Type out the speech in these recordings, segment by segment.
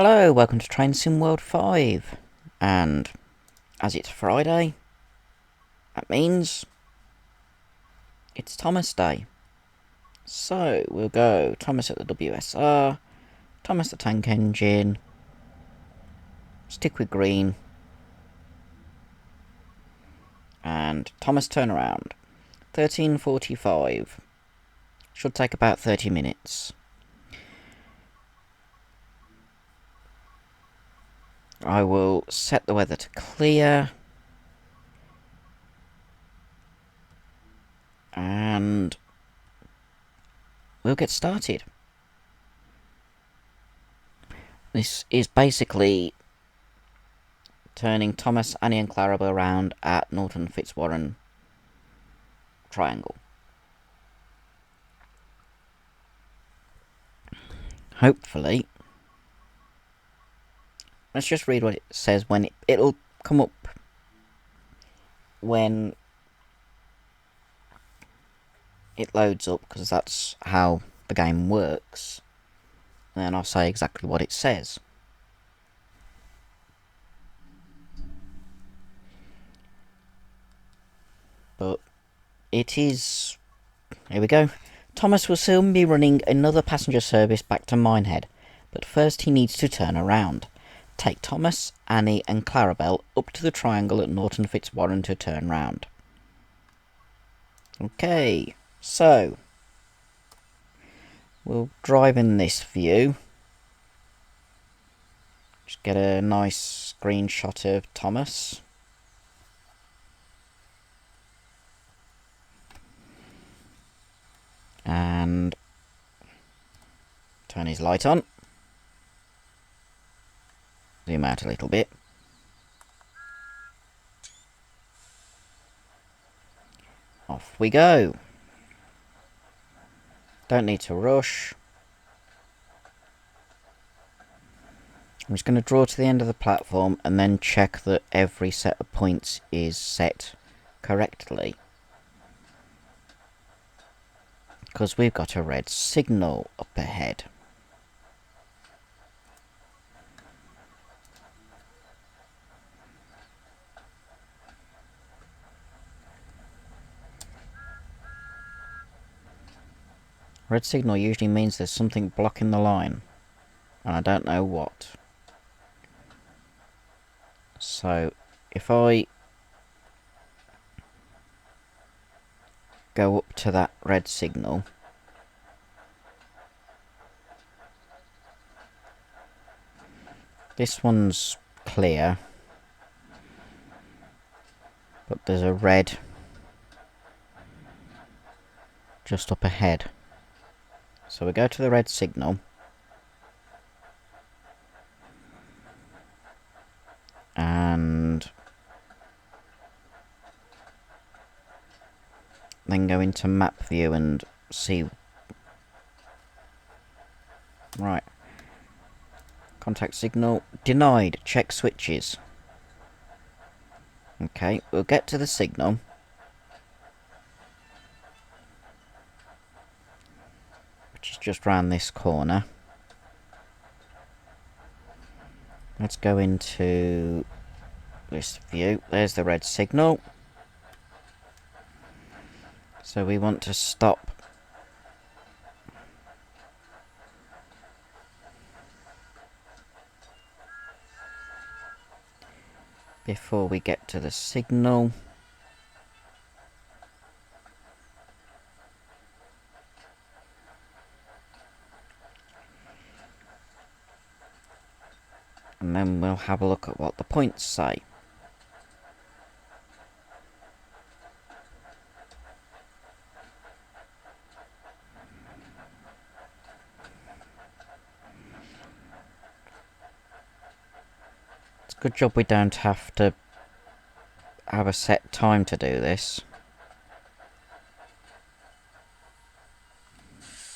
Hello, welcome to Train Sim World 5. And as it's Friday, that means it's Thomas Day. So we'll go Thomas at the WSR, Thomas the Tank Engine, stick with green, and Thomas turnaround. 13:45. Should take about 30 minutes. I will set the weather to clear. And we'll get started. This is basically turning Thomas, Annie and Clarabell around at Norton Fitzwarren triangle. Hopefully. Let's just read what it says when it'll come up when it loads up, because that's how the game works. And then I'll say exactly what it says. But it is... Here we go. Thomas will soon be running another passenger service back to Minehead, but first he needs to turn around. Take Thomas, Annie and Clarabell up to the triangle at Norton Fitzwarren to turn round. Okay, so we'll drive in this view. Just get a nice screenshot of Thomas. And turn his light on. Zoom out a little bit. Off we go. Don't need to rush. I'm just going to draw to the end of the platform and then check that every set of points is set correctly. Because we've got a red signal up ahead. Red signal usually means there's something blocking the line, and I don't know what. So, if I go up to that red signal, this one's clear, but there's a red just up ahead. So we go to the red signal, and then go into map view and see. Right. Contact signal denied. Check switches. Okay, we'll get to the signal. Which is just round this corner. Let's go into this view. There's the red signal. So we want to stop before we get to the signal. And then we'll have a look at what the points say. It's a good job we don't have to have a set time to do this.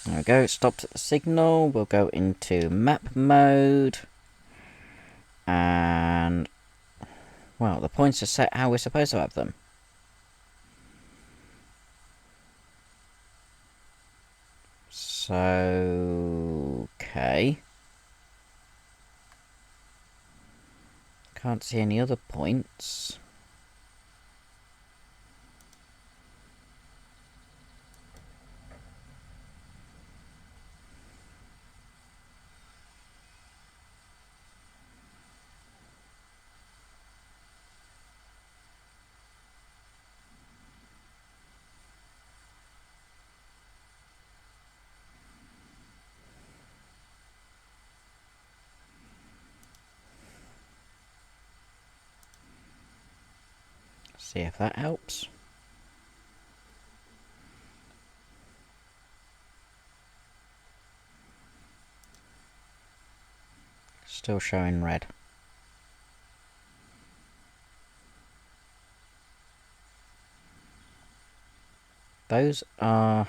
There we go, stopped at the signal. We'll go into map mode. And, well, the points are set how we're supposed to have them. So, okay. Can't see any other points. See if that helps. Still showing red. Those are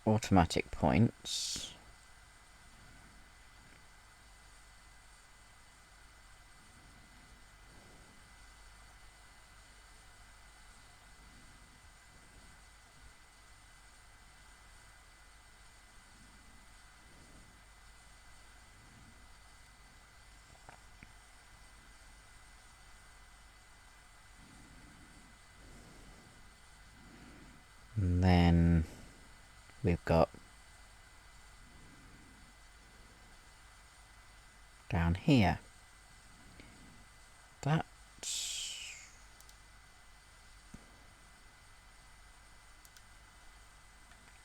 automatic points. And then we've got down here. That's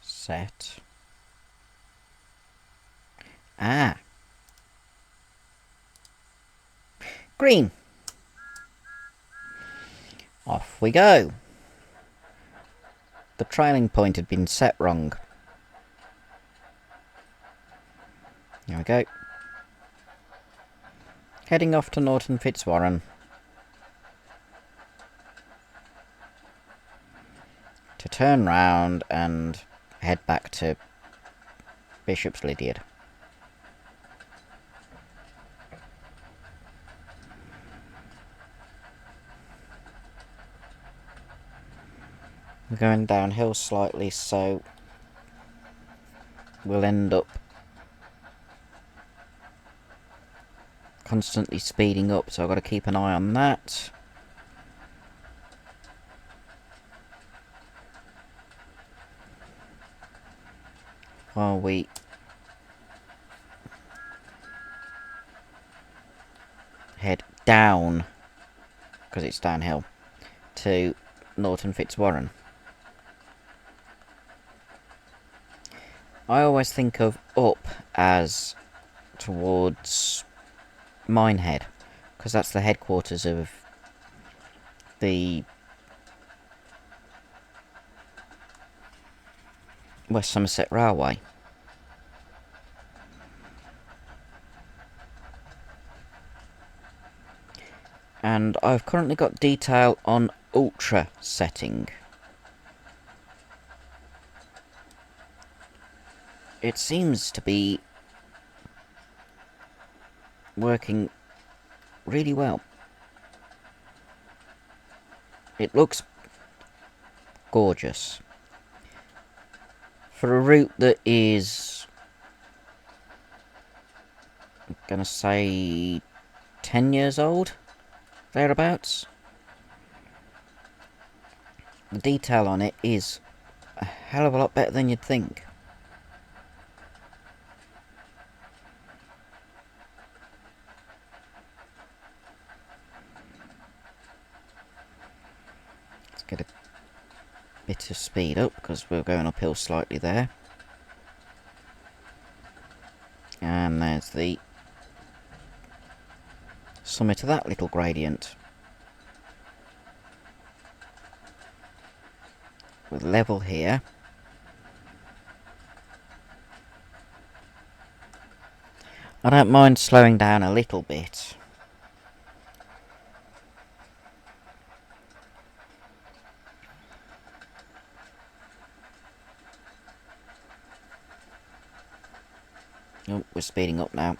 set. Ah. Green. Off we go. The trailing point had been set wrong. There we go. Heading off to Norton Fitzwarren. To turn round and head back to Bishop's Lydiard. We're going downhill slightly, so we'll end up constantly speeding up, so I've got to keep an eye on that. While we head down, because it's downhill, to Norton Fitzwarren. I always think of up as towards Minehead, because that's the headquarters of the West Somerset Railway. And I've currently got detail on ultra setting. It seems to be working really well. It looks gorgeous. For a route that is, I'm gonna say 10 years old, thereabouts. The detail on it is a hell of a lot better than you'd think. Let's get a bit of speed up because we're going uphill slightly there. And there's the summit of that little gradient. With level here. I don't mind slowing down a little bit. Oh, we're speeding up now.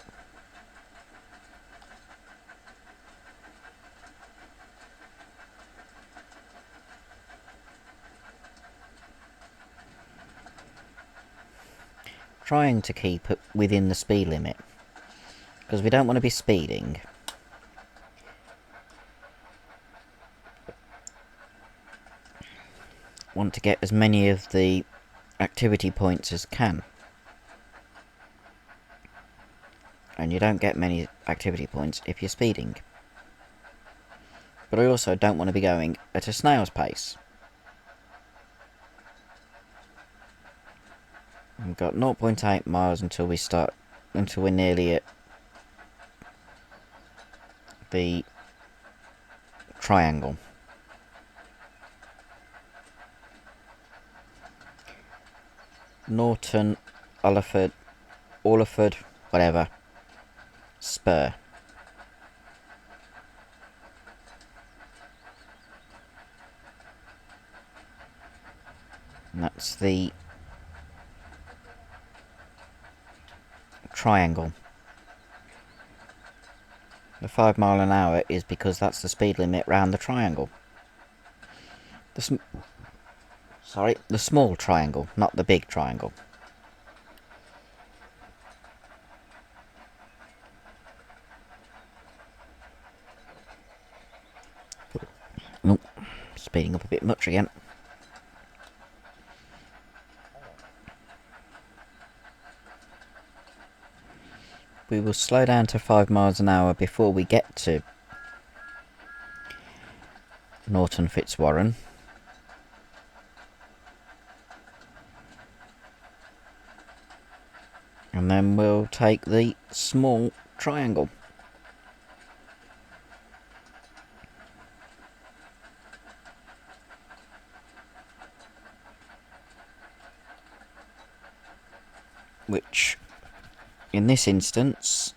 Trying to keep it within the speed limit. because we don't want to be speeding. Want to get as many of the activity points as can. And you don't get many activity points if you're speeding. But I also don't want to be going at a snail's pace. We've got 0.8 miles until we're nearly at the triangle. Norton, Alliford, whatever. Spur. And that's the triangle. The 5 mile an hour is because that's the speed limit round the triangle. The small triangle, not the big triangle. Nope, speeding up a bit much again. We will slow down to 5 miles an hour before we get to Norton Fitzwarren. And then we'll take the small triangle. Which, in this instance,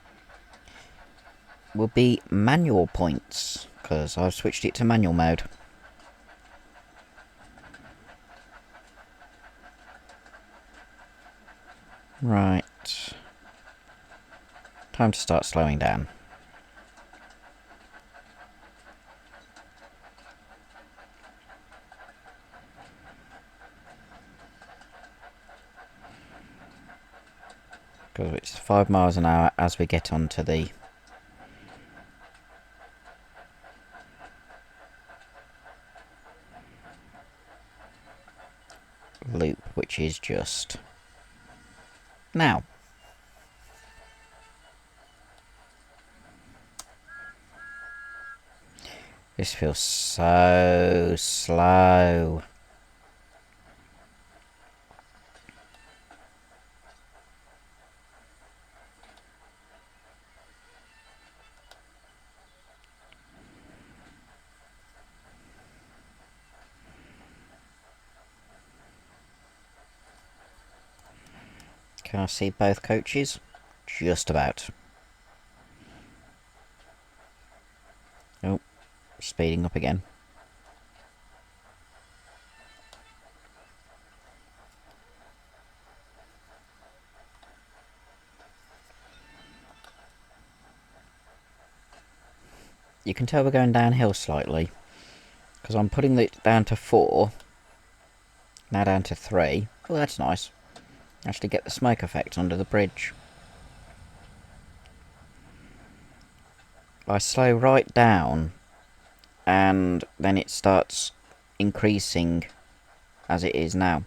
will be manual points, because I've switched it to manual mode. Right. Time to start slowing down. Because it's 5 miles an hour as we get onto the loop, which is just now. This feels so slow. Can I see both coaches? Just about. Oh, speeding up again. You can tell we're going downhill slightly, because I'm putting it down to 4, now down to 3. Oh, that's nice. Actually get the smoke effect under the bridge. I slow right down, and then it starts increasing as it is now.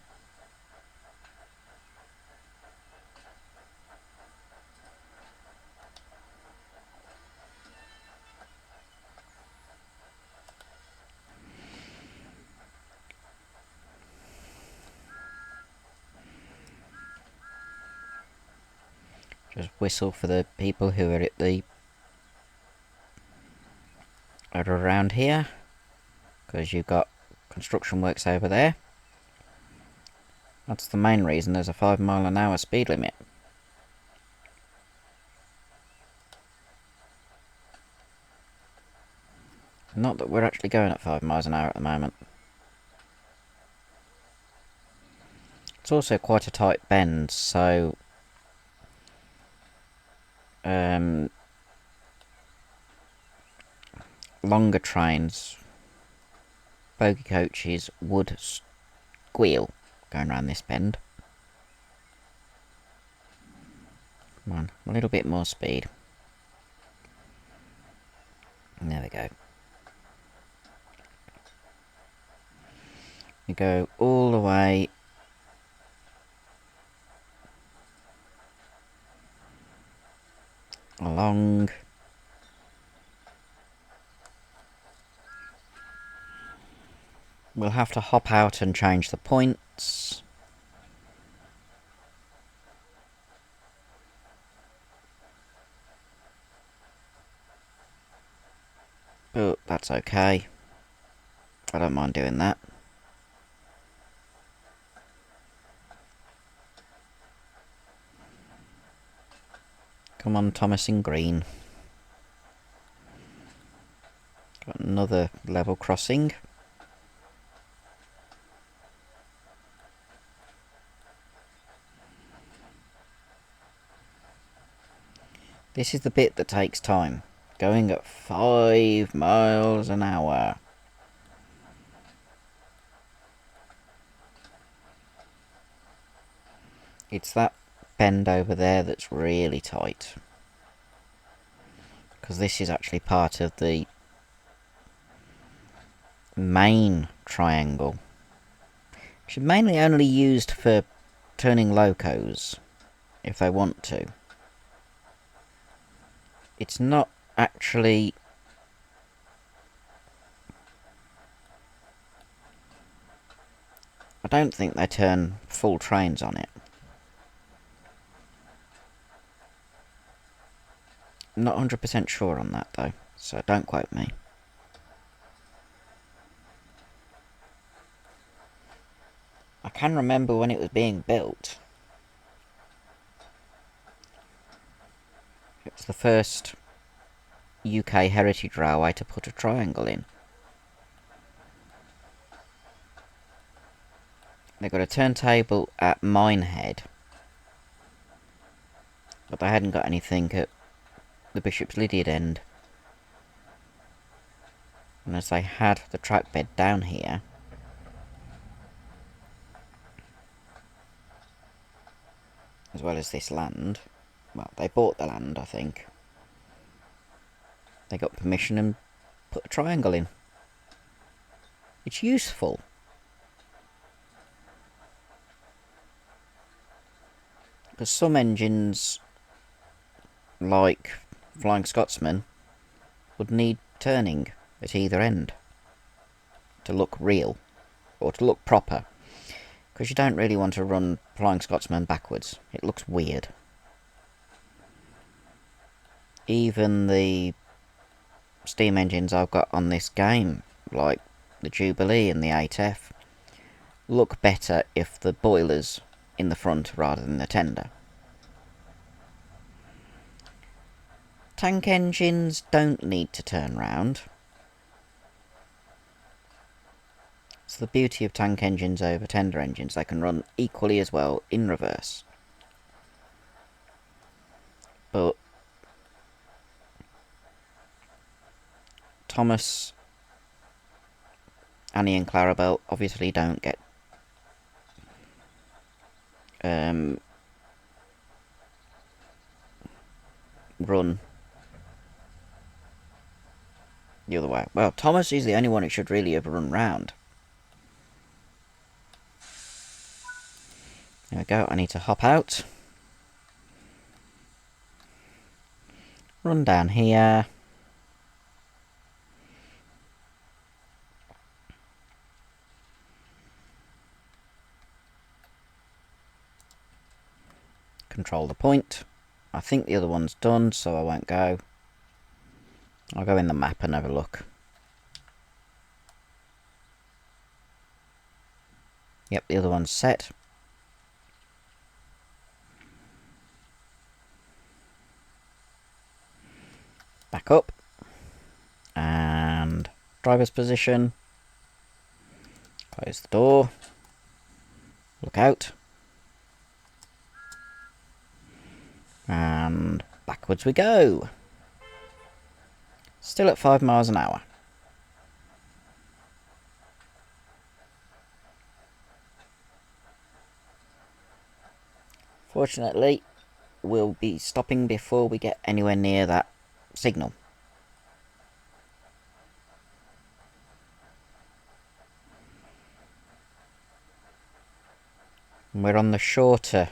Just whistle for the people who are around here, because you've got construction works over there. That's the main reason there's a 5 mile an hour speed limit. Not that we're actually going at 5 miles an hour at the moment. It's also quite a tight bend, so longer trains, bogie coaches would squeal going around this bend. Come on, a little bit more speed. There we go. We go all the way along. We'll have to hop out and change the points. But that's okay. I don't mind doing that. Come on, Thomas in green. Got another level crossing. This is the bit that takes time. Going at 5 miles an hour. It's that bend over there that's really tight. Because this is actually part of the main triangle. Which is mainly only used for turning locos, if they want to. It's not actually... I don't think they turn full trains on it. I'm not 100% sure on that though, so don't quote me. I can remember when it was being built. It was the first UK heritage railway to put a triangle in. They got a turntable at Minehead, but they hadn't got anything at the Bishop's Lydeard end. And as they had the track bed down here, as well as this land, well, they bought the land, I think. They got permission and put a triangle in. It's useful. Because some engines, like Flying Scotsman, would need turning at either end to look real, or to look proper. Because you don't really want to run Flying Scotsman backwards. It looks weird. Even the steam engines I've got on this game, like the Jubilee and the 8F, look better if the boiler's in the front rather than the tender. Tank engines don't need to turn round. It's the beauty of tank engines over tender engines. They can run equally as well in reverse. But Thomas, Annie and Clarabell obviously don't get run the other way. Well, Thomas is the only one who should really have run round. There we go, I need to hop out. Run down here. Control the point. I think the other one's done, so I won't go. I'll go in the map and have a look. Yep, the other one's set. Back up. And driver's position. Close the door. Look out. And backwards we go. Still at 5 miles an hour. Fortunately, we'll be stopping before we get anywhere near that signal. And we're on the shorter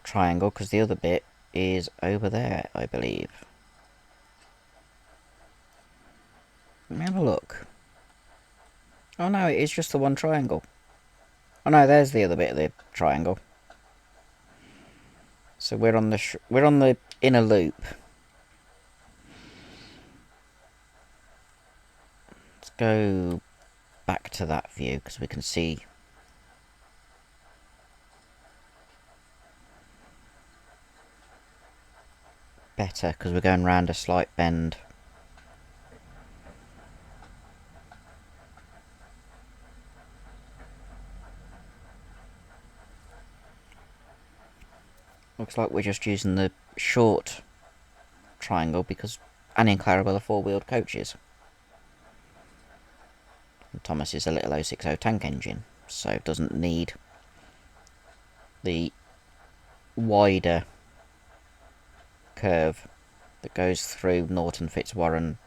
triangle, because the other bit is over there, I believe. Let me have a look. Oh no, it is just the one triangle. Oh no, there's the other bit of the triangle. So we're on the inner loop. Let's go back to that view because we can see better because we're going round a slight bend. Looks like we're just using the short triangle because Annie and Clarabell are four-wheeled coaches. And Thomas is a little 060 tank engine, so it doesn't need the wider curve that goes through Norton Fitzwarren.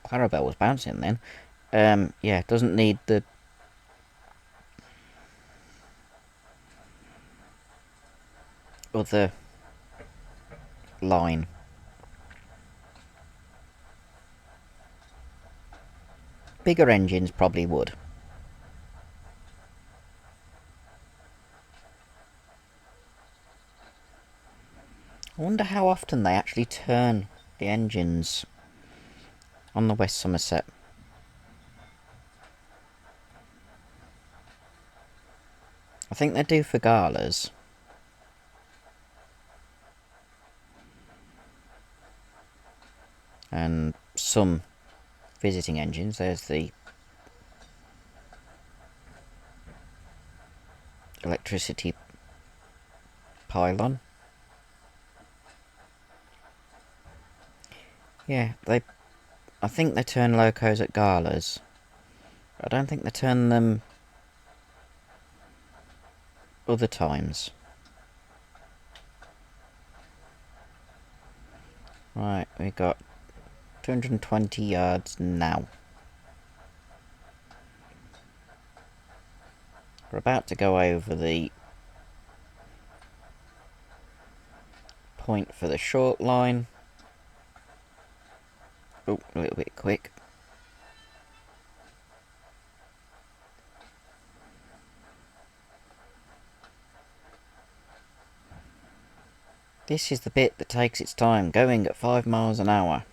Clarabell was bouncing then. Yeah, it doesn't need the other line. Bigger engines probably would. I wonder how often they actually turn the engines on the West Somerset. I think they do for galas. And some visiting engines. There's the electricity pylon. Yeah, I think they turn locos at galas. I don't think they turn them other times. Right, we got 220 yards now. We're about to go over the point for the short line. Oh, a little bit quick. This is the bit that takes its time, going at 5 miles an hour.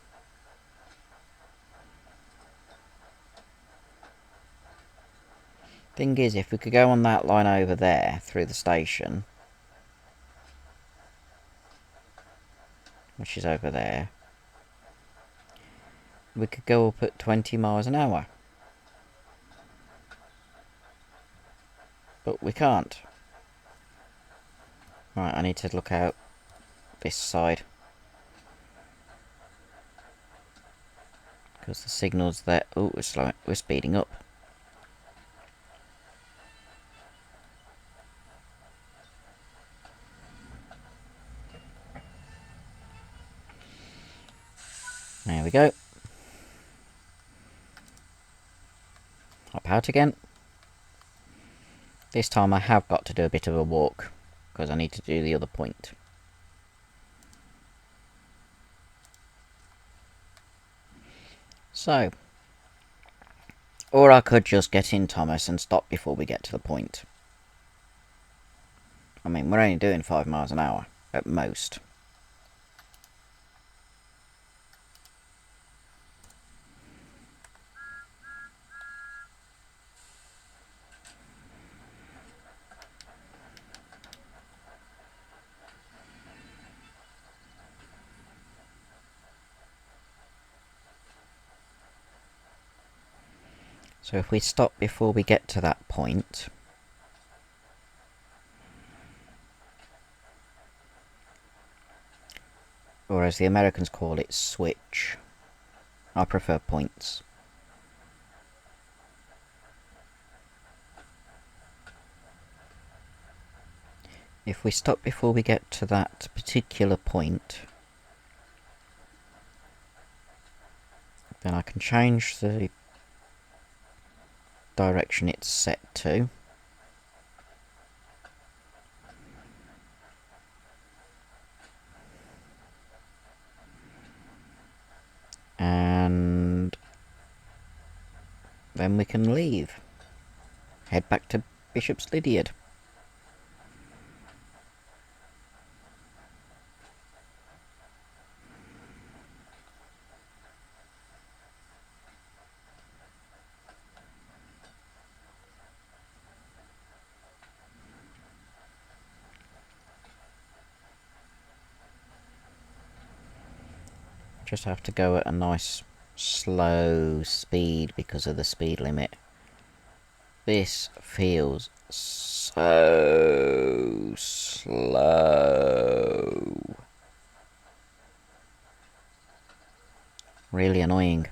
Thing is, if we could go on that line over there, through the station, which is over there, we could go up at 20 miles an hour. But we can't. Right, I need to look out this side. Because the signal's there. Oh, we're speeding up. There we go. Hop out again. This time I have got to do a bit of a walk, because I need to do the other point. So, or I could just get in Thomas and stop before we get to the point. I mean, we're only doing 5 miles an hour, at most. So if we stop before we get to that point, or as the Americans call it, switch. I prefer points. If we stop before we get to that particular point, Then I can change the direction it's set to. And then we can leave. Head back to Bishop's Lydiard. Just have to go at a nice slow speed because of the speed limit. This feels so slow. Really annoying.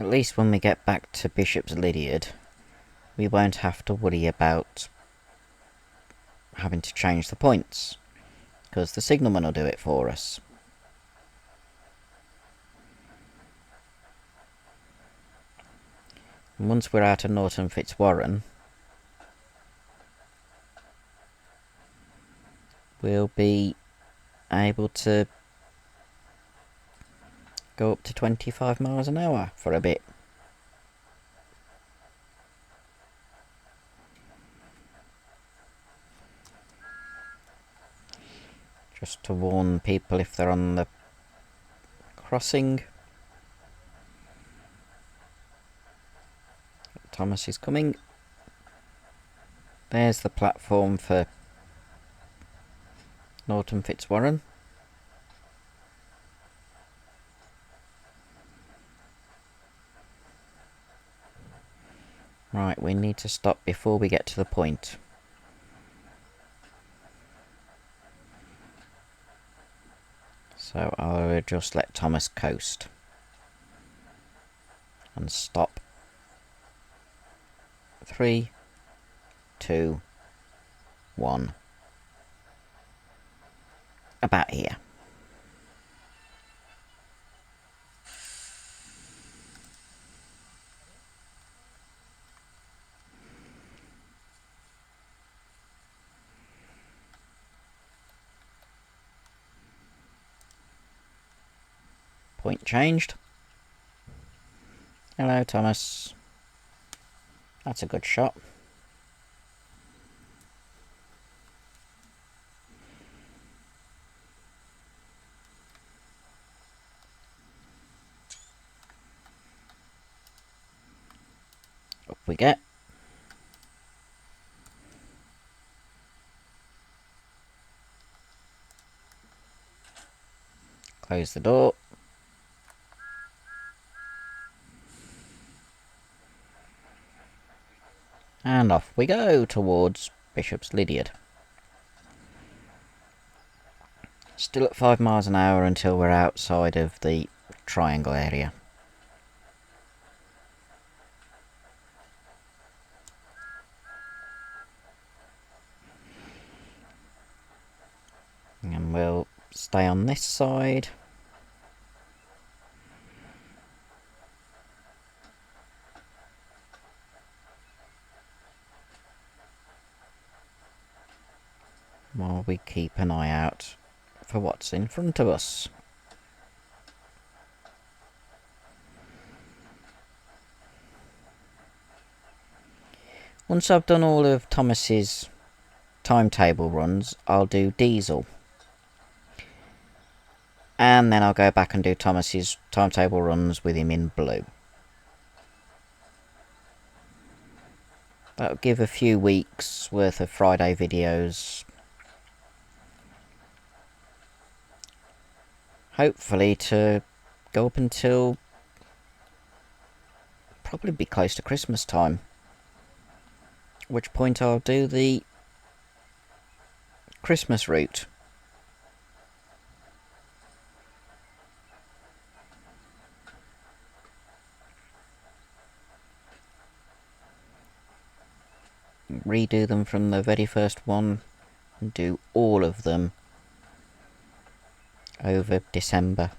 At least when we get back to Bishop's Lydiard, we won't have to worry about having to change the points, because the signalman will do it for us. And once we're out of Norton Fitzwarren, we'll be able to go up to 25 miles an hour for a bit. Just to warn people if they're on the crossing. Thomas is coming. There's the platform for Norton Fitzwarren. Right, we need to stop before we get to the point. So I'll just let Thomas coast. And stop. 3, 2, 1. About here. Point changed. Hello, Thomas. That's a good shot. Up we get. Close the door. And off we go towards Bishop's Lydiard. Still at 5 miles an hour until we're outside of the triangle area. And we'll stay on this side. While we keep an eye out for what's in front of us. Once I've done all of Thomas's timetable runs, I'll do diesel. And then I'll go back and do Thomas's timetable runs with him in blue. That'll give a few weeks worth of Friday videos. Hopefully to go up until probably be close to Christmas time. At which point I'll do the Christmas route. Redo them from the very first one and do all of them over December.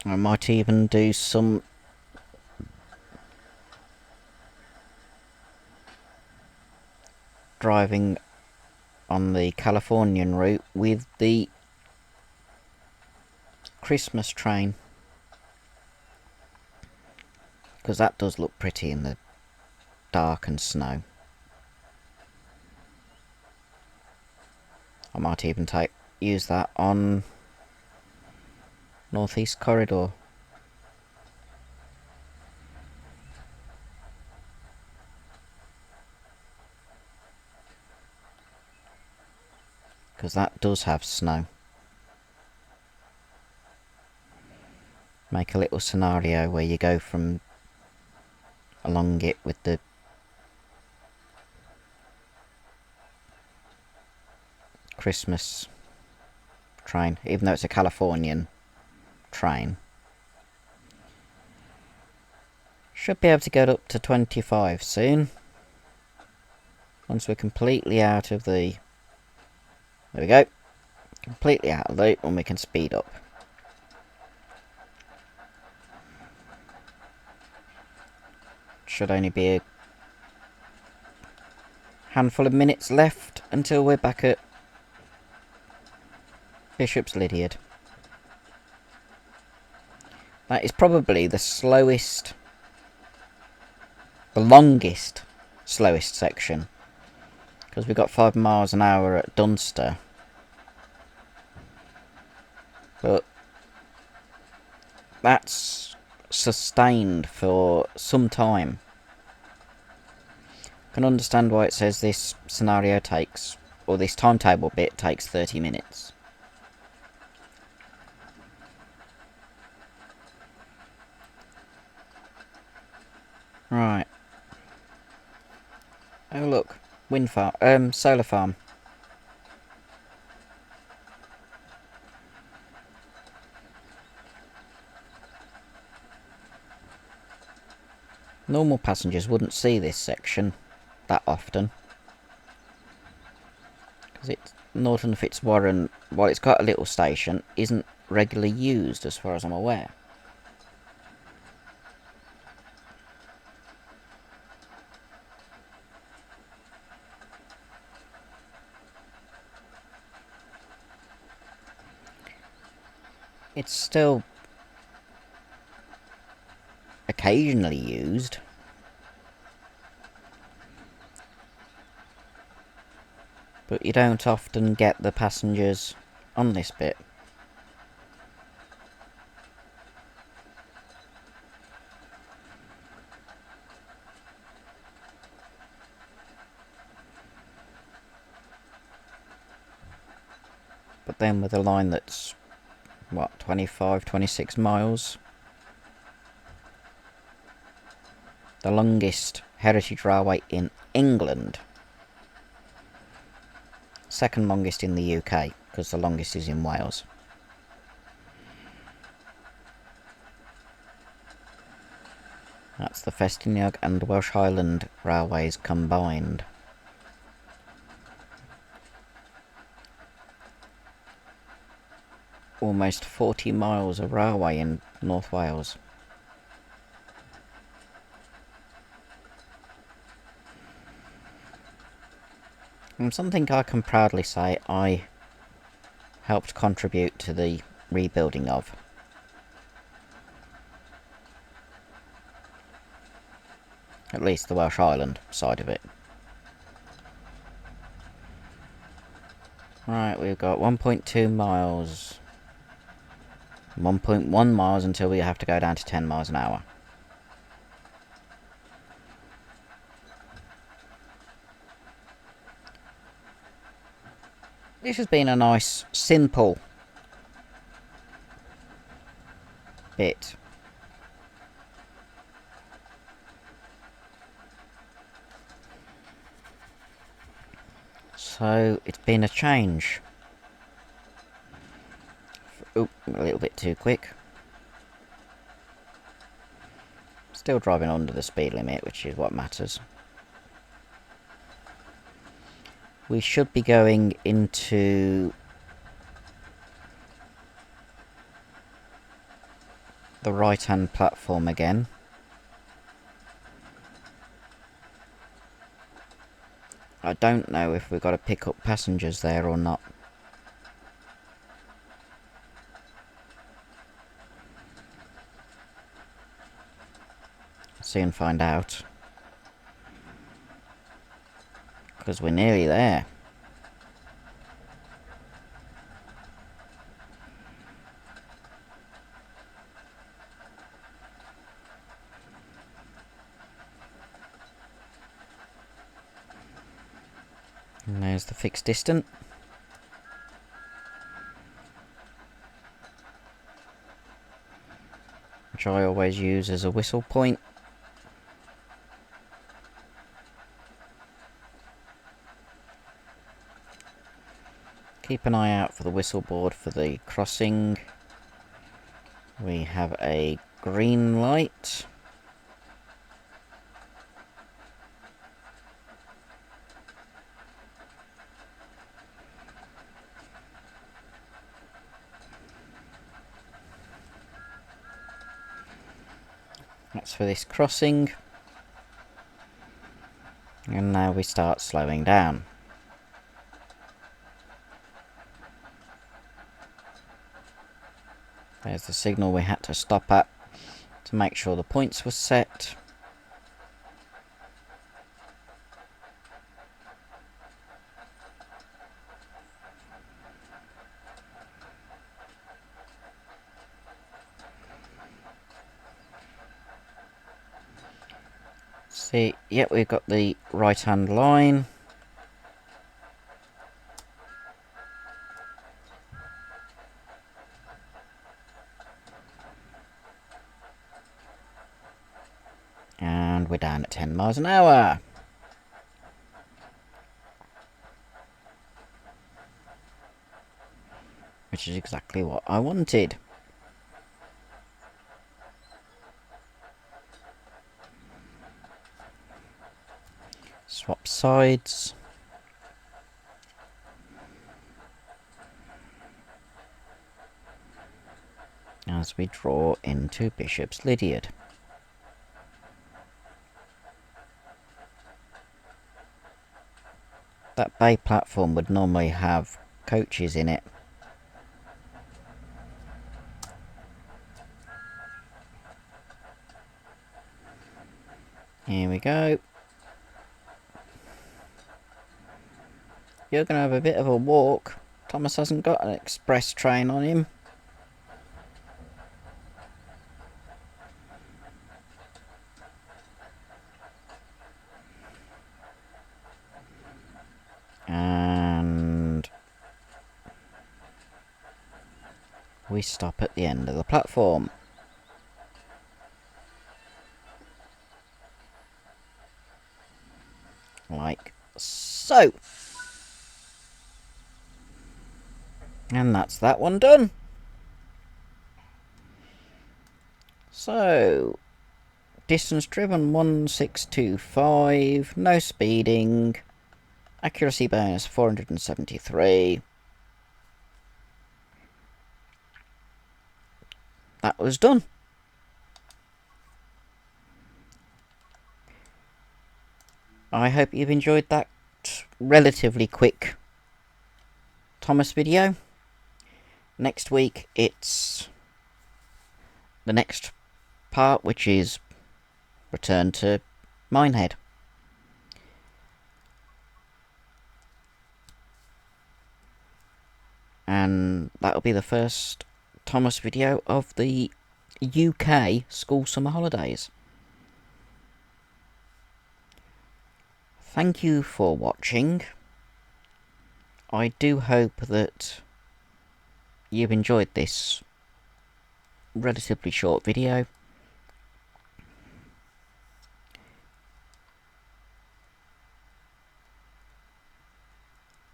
I might even do some driving on the Californian route with the Christmas train, because that does look pretty in the dark and snow. I might even use that on Northeast Corridor. Because that does have snow. Make a little scenario where you go from along it with the Christmas train, even though it's a Californian train. Should be able to get up to 25 soon. Once we're completely out of the... There we go. Completely out of the loop, and we can speed up. Should only be a handful of minutes left until we're back at Bishop's Lydiard. That is probably the slowest, the longest, slowest section. Because we've got 5 miles an hour at Dunster. But that's sustained for some time. I can understand why it says this scenario takes, or this timetable bit takes 30 minutes. Right. Oh look, wind farm, solar farm. Normal passengers wouldn't see this section that often. Because it's Norton Fitzwarren, while it's got a little station, isn't regularly used as far as I'm aware. It's still occasionally used. But you don't often get the passengers on this bit. But then with a line that's, what, 25, 26 miles? The longest heritage railway in England. Second longest in the UK, because the longest is in Wales. That's the Festiniog and Welsh Highland railways combined. Almost 40 miles of railway in North Wales. And something I can proudly say I helped contribute to the rebuilding of. At least the Welsh Island side of it. Right, we've got 1.2 miles. 1.1 miles until we have to go down to 10 miles an hour. This has been a nice, simple bit. So, it's been a change. Oh, a little bit too quick. Still driving under the speed limit, which is what matters. We should be going into the right-hand platform again. I don't know if we've got to pick up passengers there or not. Soon find out. Because we're nearly there. And there's the fixed distance. Which I always use as a whistle point. Keep an eye out for the whistle board for the crossing. We have a green light. That's for this crossing. And now we start slowing down. There's the signal we had to stop at to make sure the points were set. See, yep, we've got the right-hand line. And we're down at 10 miles an hour. Which is exactly what I wanted. Swap sides. As we draw into Bishop's Lydiard. That bay platform would normally have coaches in it. Here we go. You're going to have a bit of a walk. Thomas hasn't got an express train on him. And we stop at the end of the platform. Like so. And that's that one done. So, distance driven 1625, no speeding, accuracy bonus 473. That was done. I hope you've enjoyed that relatively quick Thomas video. Next week it's the next part, which is return to Minehead. And that'll be the first Thomas video of the UK school summer holidays. Thank you for watching. I do hope that you've enjoyed this relatively short video.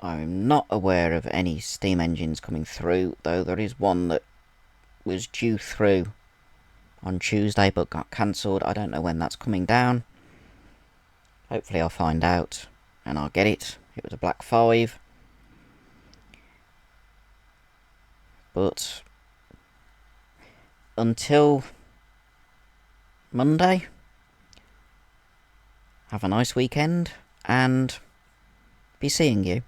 I'm not aware of any steam engines coming through, though there is one that was due through on Tuesday but got cancelled. I don't know when that's coming down. Hopefully I'll find out and I'll get it It was a black 5. But until Monday, have a nice weekend, and be seeing you.